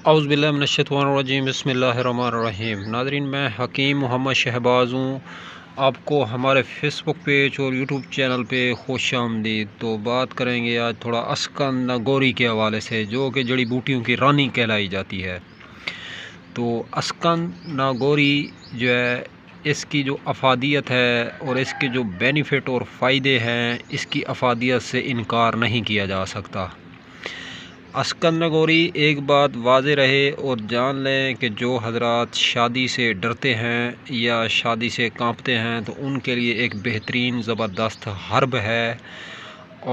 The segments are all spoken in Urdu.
اعوذ باللہ من الشیطان الرجیم، بسم اللہ الرحمن الرحیم۔ ناظرین، میں حکیم محمد شہباز ہوں، آپ کو ہمارے فیس بک پیج اور یوٹیوب چینل پہ خوش آمدید۔ تو بات کریں گے آج تھوڑا اسکن ناگوری کے حوالے سے، جو کہ جڑی بوٹیوں کی رانی کہلائی جاتی ہے۔ تو اسکن ناگوری جو ہے، اس کی جو افادیت ہے اور اس کے جو بینیفٹ اور فائدے ہیں، اس کی افادیت سے انکار نہیں کیا جا سکتا۔ اسکن ناگوری، ایک بات واضح رہے اور جان لیں کہ جو حضرات شادی سے ڈرتے ہیں یا شادی سے کانپتے ہیں تو ان کے لیے ایک بہترین زبردست حرب ہے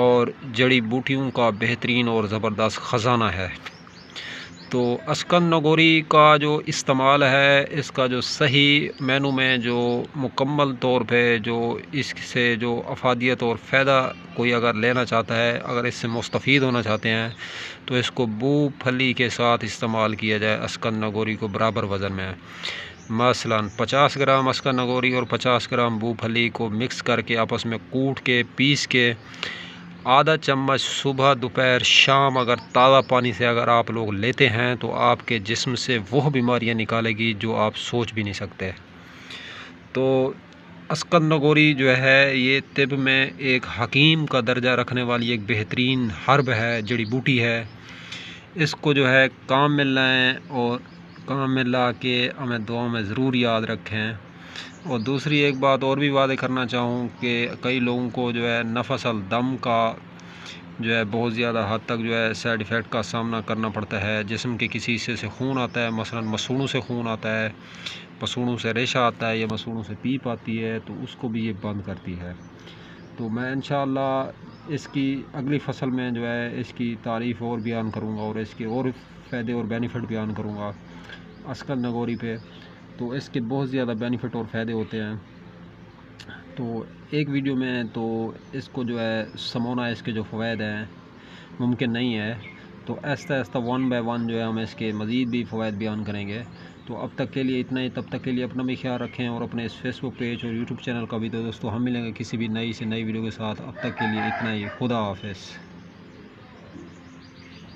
اور جڑی بوٹیوں کا بہترین اور زبردست خزانہ ہے۔ تو اسکن ناگوری کا جو استعمال ہے، اس کا جو صحیح مینو میں جو مکمل طور پہ جو اس سے جو افادیت اور فائدہ کوئی اگر لینا چاہتا ہے، اگر اس سے مستفید ہونا چاہتے ہیں تو اس کو بو پھلی کے ساتھ استعمال کیا جائے۔ اسکن ناگوری کو برابر وزن میں، مثلا 50 گرام اسکن ناگوری اور 50 گرام بو پھلی کو مکس کر کے آپس میں کوٹ کے پیس کے آدھا چمچ صبح دوپہر شام اگر تازہ پانی سے اگر آپ لوگ لیتے ہیں تو آپ کے جسم سے وہ بیماریاں نکالے گی جو آپ سوچ بھی نہیں سکتے۔ تو اسکن ناگوری جو ہے، یہ طب میں ایک حکیم کا درجہ رکھنے والی ایک بہترین حرب ہے، جڑی بوٹی ہے۔ اس کو جو ہے کام میں لائیں اور کام میں لا کے ہمیں دعاؤں میں ضرور یاد رکھیں۔ اور دوسری ایک بات اور بھی واضح کرنا چاہوں کہ کئی لوگوں کو جو ہے نفس الدم کا جو ہے بہت زیادہ حد تک جو ہے سائیڈ ایفیکٹ کا سامنا کرنا پڑتا ہے۔ جسم کے کسی حصے سے خون آتا ہے، مثلا مسوڑوں سے خون آتا ہے، مسوڑوں سے ریشہ آتا ہے یا مسوڑوں سے پیپ آتی ہے، تو اس کو بھی یہ بند کرتی ہے۔ تو میں انشاءاللہ اس کی اگلی فصل میں جو ہے اس کی تعریف اور بیان کروں گا اور اس کے اور فائدے اور بینیفٹ بیان کروں گا اسکن ناگوری پہ۔ تو اس کے بہت زیادہ بینیفٹ اور فائدے ہوتے ہیں، تو ایک ویڈیو میں تو اس کو جو ہے سمونا اس کے جو فوائد ہیں ممکن نہیں ہے۔ تو آہستہ آہستہ 1 بائی 1 جو ہے ہم اس کے مزید بھی فوائد بیان کریں گے۔ تو اب تک کے لیے اتنا ہی، تب تک کے لیے اپنا بھی خیال رکھیں اور اپنے اس فیس بک پیج اور یوٹیوب چینل کا بھی۔ تو دوستو، ہم ملیں گے کسی بھی نئی سے نئی ویڈیو کے ساتھ، اب تک کے لیے اتنا ہی۔ خدا حافظ۔